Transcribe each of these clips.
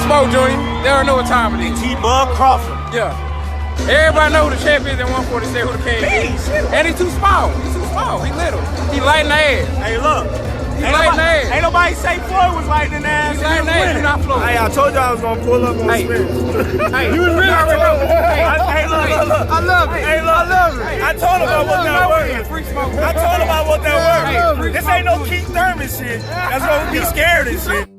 Spence Jr. They don't know what time it is. T-Bug Crawford. Yeah. Everybody know who the champ is at 147, who the king is. And he's too small. He's too small. He little. He light in the ass. Hey, look. Ain't nobody say Floyd was light in the ass. He's light in the ass. He's not Floyd. Hey, I told you I was going to pull up on Spence. Hey, you was really already know. Hey, look. I love it. Hey, look. I love it. I told him about what that worked. Free smoke. I told him about what that worked. This ain't no Keith Thurman shit. That's why we be scared and shit.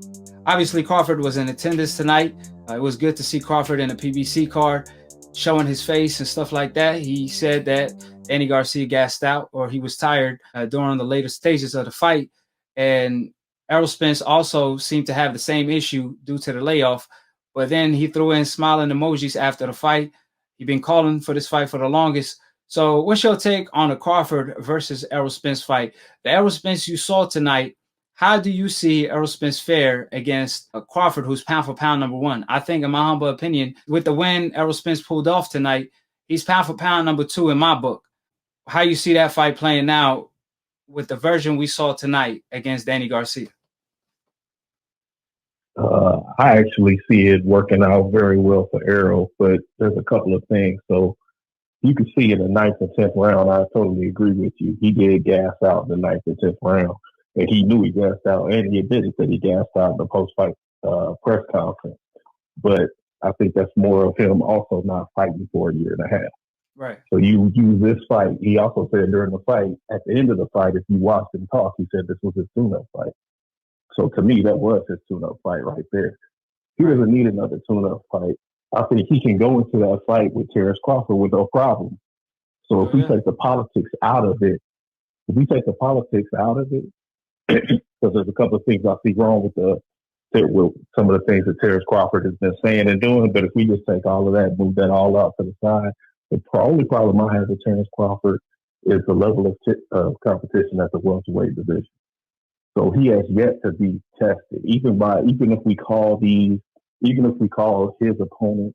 Obviously, Crawford was in attendance tonight. It was good to see Crawford in a PBC card, showing his face and stuff like that. He said that Danny Garcia gassed out, or he was tired during the later stages of the fight. And Errol Spence also seemed to have the same issue due to the layoff. But then he threw in smiling emojis after the fight. He'd been calling for this fight for the longest. So what's your take on the Crawford versus Errol Spence fight? The Errol Spence you saw tonight, how do you see Errol Spence fare against Crawford, who's pound for pound number one? I think, in my humble opinion, with the win Errol Spence pulled off tonight, he's pound for pound number two in my book. How you see that fight playing now with the version we saw tonight against Danny Garcia? I actually see it working out very well for Errol, but there's a couple of things. So you can see in the 9th and 10th round, I totally agree with you. He did gas out in the 9th and 10th round. And he knew he gassed out, and he admitted that he gassed out in the post-fight press conference. But I think that's more of him also not fighting for a year and a half. Right. So you use this fight. He also said during the fight, at the end of the fight, if you watched him talk, he said this was his tune-up fight. So to me, that was his tune-up fight right there. He doesn't need another tune-up fight. I think he can go into that fight with Terence Crawford with no problem. So if we take the politics out of it, because there's a couple of things I see wrong with some of the things that Terence Crawford has been saying and doing. But if we just take all of that, move that all out to the side, the only problem I have with Terence Crawford is the level of competition at the welterweight division. So he has yet to be tested, even if we call his opponent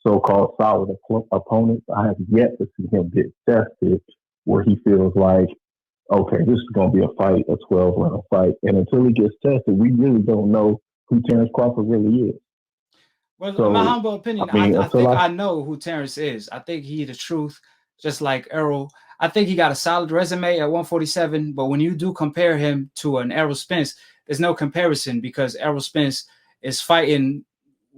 so-called solid opponents. I have yet to see him get tested where he feels like, okay, this is going to be a fight, a 12-round fight. And until he gets tested, we really don't know who Terence Crawford really is. Well, in my humble opinion, I think I know who Terence is. I think he's the truth, just like Errol. I think he got a solid resume at 147, but when you do compare him to an Errol Spence, there's no comparison because Errol Spence is fighting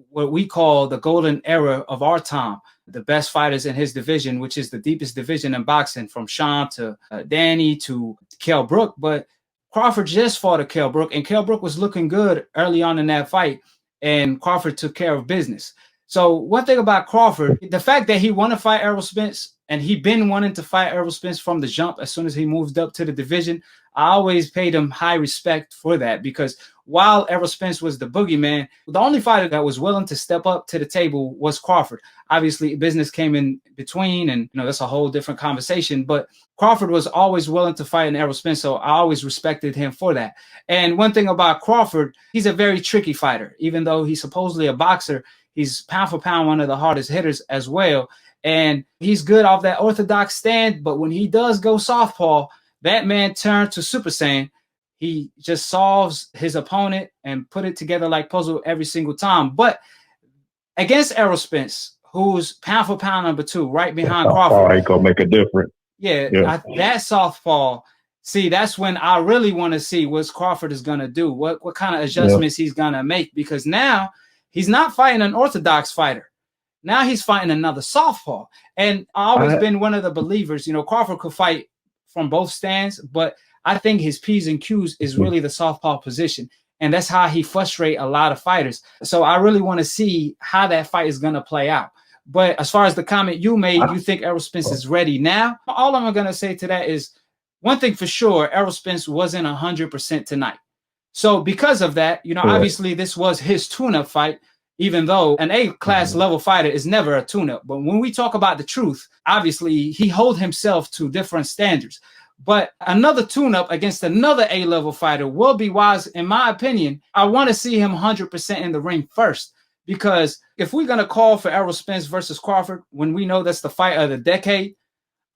what we call the golden era of our time. The best fighters in his division, which is the deepest division in boxing, from Sean to Danny to Kell Brook. But Crawford just fought a Kell Brook, and Kell Brook was looking good early on in that fight, and Crawford took care of business. So one thing about Crawford, the fact that he want to fight Errol Spence, and he been wanting to fight Errol Spence from the jump as soon as he moved up to the division, I always paid him high respect for that, because while Errol Spence was the boogeyman, the only fighter that was willing to step up to the table was Crawford. Obviously, business came in between, and that's a whole different conversation. But Crawford was always willing to fight an Errol Spence, so I always respected him for that. And one thing about Crawford, he's a very tricky fighter. Even though he's supposedly a boxer, he's pound for pound one of the hardest hitters as well. And he's good off that orthodox stand, but when he does go southpaw, that man turned to Super Saiyan. He just solves his opponent and put it together like puzzle every single time. But against Errol Spence, who's pound for pound number two, right behind Crawford, ain't gonna make a difference. Yeah. That southpaw. See, that's when I really want to see what Crawford is gonna do, what kind of adjustments he's gonna make, because now he's not fighting an orthodox fighter. Now he's fighting another southpaw. And I've always been one of the believers, Crawford could fight from both stands, but I think his P's and Q's is really the southpaw position. And that's how he frustrates a lot of fighters. So I really want to see how that fight is going to play out. But as far as the comment you made, you think Errol Spence is ready now? All I'm going to say to that is, one thing for sure, Errol Spence wasn't 100% tonight. So because of that, obviously this was his tune-up fight, even though an A-class level fighter is never a tune-up. But when we talk about the truth, obviously he holds himself to different standards. But another tune-up against another A-level fighter will be wise, in my opinion. I want to see him 100% in the ring first, because if we're going to call for Errol Spence versus Crawford, when we know that's the fight of the decade,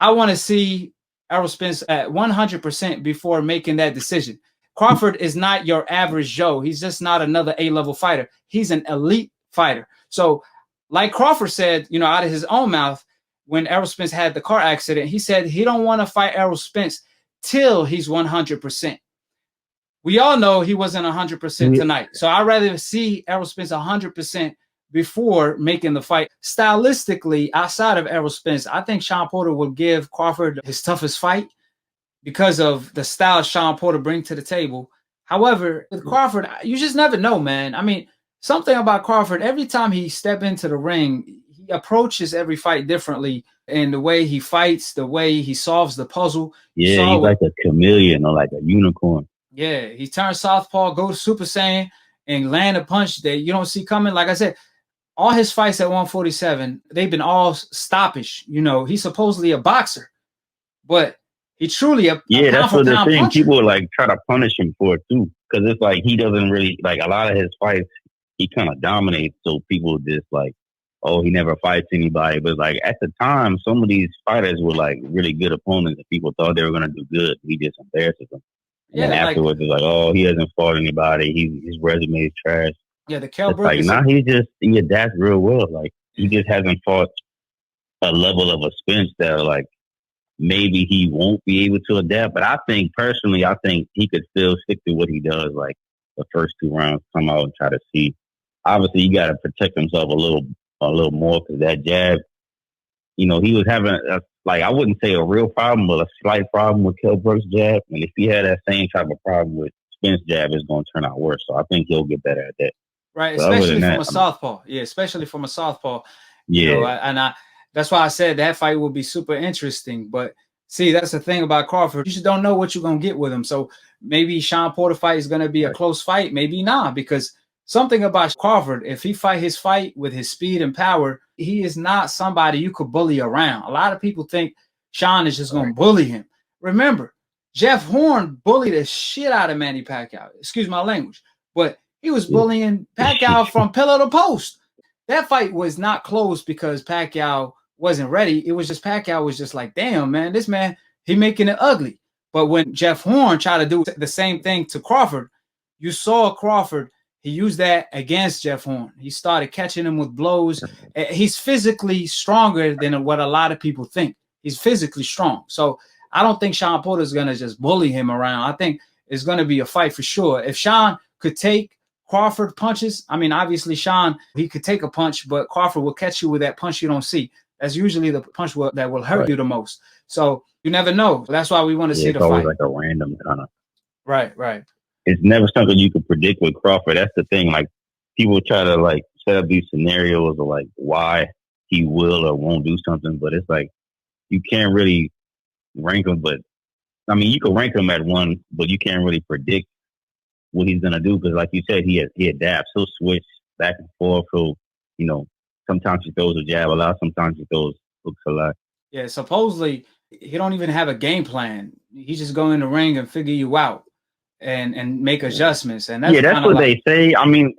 I want to see Errol Spence at 100% before making that decision. Crawford is not your average Joe. He's just not another A-level fighter. He's an elite fighter. So like Crawford said, you know, out of his own mouth, when Errol Spence had the car accident, he said he don't want to fight Errol Spence till he's 100%. We all know he wasn't 100% tonight. So I'd rather see Errol Spence 100% before making the fight. Stylistically, outside of Errol Spence, I think Shawn Porter will give Crawford his toughest fight because of the style Shawn Porter brings to the table. However, with Crawford, you just never know, man. I mean, something about Crawford, every time he steps into the ring, he approaches every fight differently. And the way he fights, the way he solves the puzzle. Yeah, he's like a chameleon or like a unicorn. Yeah, he turns southpaw, goes Super Saiyan, and land a punch that you don't see coming. Like I said, all his fights at 147, they've been all stoppage. You know, he's supposedly a boxer, but he truly a that's what they're saying. Puncher. People like try to punish him for it too, because it's like he doesn't really like a lot of his fights. He kind of dominates, so people just like, oh, he never fights anybody. But like at the time, some of these fighters were like really good opponents, and people thought they were gonna do good. He just embarrasses them. And then afterwards, it's like, oh, he hasn't fought anybody. His resume is trash. Yeah, the Kell like, nah, he adapts real well. Like, he just hasn't fought a level of a Spence that, like, maybe he won't be able to adapt. But I think, personally, he could still stick to what he does, like, the first 2 rounds, come out and try to see. Obviously, you got to protect himself a little more, because that jab, you know, he was having I wouldn't say a real problem, but a slight problem with Kell Brook's jab. And if he had that same type of problem with Spence jab, it's going to turn out worse. So I think he'll get better at that. Right, especially from a southpaw. Yeah, especially from a southpaw. Yeah. You know, that's why I said that fight will be super interesting. But see, that's the thing about Crawford. You just don't know what you're going to get with him. So maybe Shawn Porter fight is going to be a close fight. Maybe not, because something about Crawford, if he fight his fight with his speed and power, he is not somebody you could bully around. A lot of people think Shawn is just going to bully him. Remember, Jeff Horn bullied the shit out of Manny Pacquiao. Excuse my language. But he was bullying Pacquiao from pillar to post. That fight was not close because Pacquiao wasn't ready. It was just Pacquiao was just like, damn, man, this man, he making it ugly. But when Jeff Horn tried to do the same thing to Crawford, you saw Crawford, he used that against Jeff Horn. He started catching him with blows. He's physically stronger than what a lot of people think. He's physically strong. So I don't think Shawn Porter is going to just bully him around. I think it's going to be a fight for sure. If Shawn could take Crawford punches, I mean, obviously Shawn, he could take a punch, but Crawford will catch you with that punch you don't see. That's usually the punch that will hurt you the most. So you never know. That's why we want to see the fight. It's always like a random kind of. Right. It's never something you can predict with Crawford. That's the thing. Like, people try to like set up these scenarios of like why he will or won't do something, but it's like you can't really rank him. But I mean, you can rank him at 1, but you can't really predict what he's gonna do, because, like you said, he adapts. He'll switch back and forth. He'll, you know, sometimes he throws a jab a lot, sometimes he throws hooks a lot. Yeah, supposedly he don't even have a game plan. He just go in the ring and figure you out and make adjustments. And that's what they say. I mean,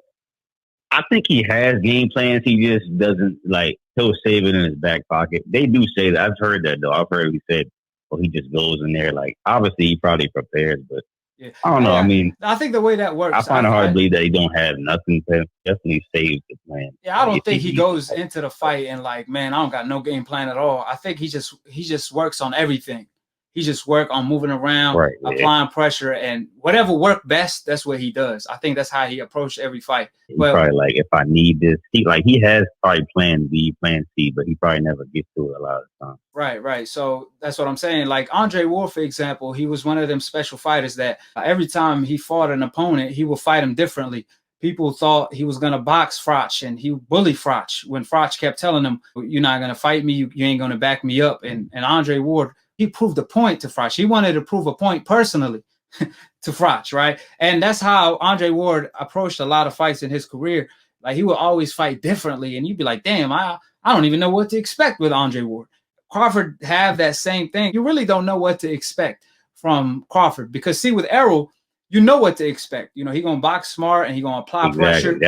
I think he has game plans. He just doesn't, like, he'll save it in his back pocket. They do say that. I've heard that, though. I've heard he said, well, he just goes in there. Like, obviously he probably prepares, but yeah. I don't know. I mean, I think the way that works, I find it hard to believe that he don't have nothing to definitely save the plan. Yeah, I don't think he goes into the fight and like, man, I don't got no game plan at all. I think he just works on everything. He just work on moving around, applying pressure, and whatever worked best, that's what he does. I think that's how he approached every fight. But probably like, if I need this, he has probably plan B, plan C, but he probably never gets to it a lot of the time. Right. So that's what I'm saying. Like Andre Ward, for example, he was one of them special fighters that every time he fought an opponent, he would fight him differently. People thought he was going to box Froch, and he bullied Froch when Froch kept telling him, you're not going to fight me, you ain't going to back me up. And Andre Ward, he proved a point to Froch. He wanted to prove a point personally to Froch, right? And that's how Andre Ward approached a lot of fights in his career. Like, he would always fight differently, and you'd be like, damn, I don't even know what to expect with Andre Ward. Crawford have that same thing. You really don't know what to expect from Crawford, because see, with Errol, you know what to expect. You know, he's going to box smart and he's going to apply pressure,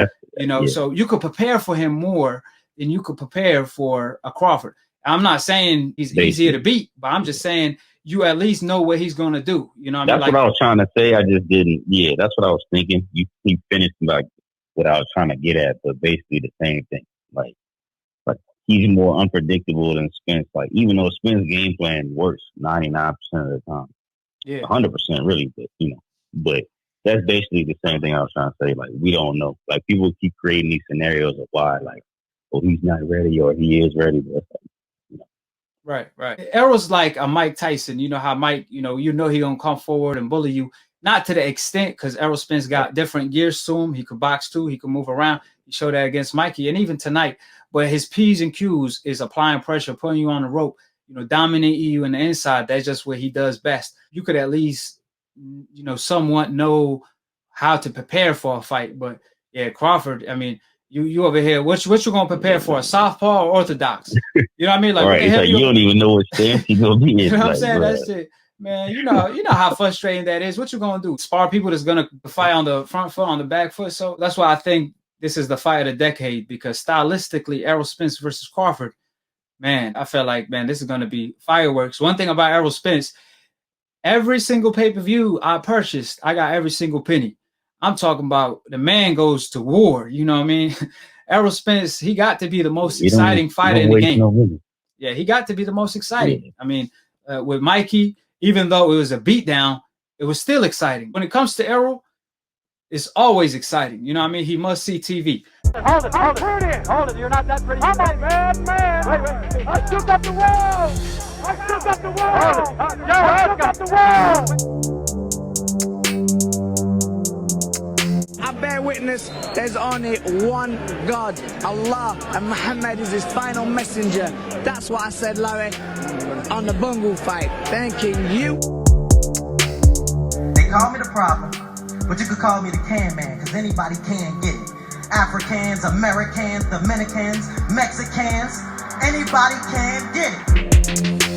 so you could prepare for him more than you could prepare for a Crawford. I'm not saying he's easier to beat, but I'm just saying you at least know what he's going to do. You know what I mean? That's what I was trying to say. I just didn't. Yeah, that's what I was thinking. He finished like what I was trying to get at, but basically the same thing. Like he's more unpredictable than Spence. Like, even though Spence game plan works 99% of the time. Yeah. 100% really, but that's basically the same thing I was trying to say. Like, we don't know. Like, people keep creating these scenarios of why, like, oh, he's not ready or he is ready. But, Right. Errol's like a Mike Tyson. You know how Mike, he gonna come forward and bully you. Not to the extent, because Errol Spence got different gears to him. He could box too. He could move around. He showed that against Mikey, and even tonight. But his P's and Q's is applying pressure, putting you on the rope, dominating you in the inside. That's just what he does best. You could at least, somewhat know how to prepare for a fight. But yeah, Crawford, I mean, you over here, what you gonna prepare for? A southpaw or orthodox? You know what I mean? Like, right, it's like you don't even know what stance you're gonna be in. You know what I'm like, saying? bro. That shit. Man, you know how frustrating that is. What you gonna do? Spar people that's gonna fight on the front foot, on the back foot. So that's why I think this is the fight of the decade, because stylistically, Errol Spence versus Crawford, man, I feel like, man, this is gonna be fireworks. One thing about Errol Spence, every single pay-per-view I purchased, I got every single penny. I'm talking about the man goes to war. You know what I mean? Errol Spence, he got to be the most exciting fighter in the game. Yeah, he got to be the most exciting. Yeah. I mean, with Mikey, even though it was a beatdown, it was still exciting. When it comes to Errol, it's always exciting. You know what I mean? He must see TV. Hold it. You're not that pretty. I'm a bad man. Wait. I shook up the world. I shook up the world. I bear witness, there's only one God, Allah, and Muhammad is his final messenger. That's what I said, Larry, on the Bungle fight. Thanking you. They call me the problem, but you could call me the can man, because anybody can get it. Africans, Americans, Dominicans, Mexicans, anybody can get it.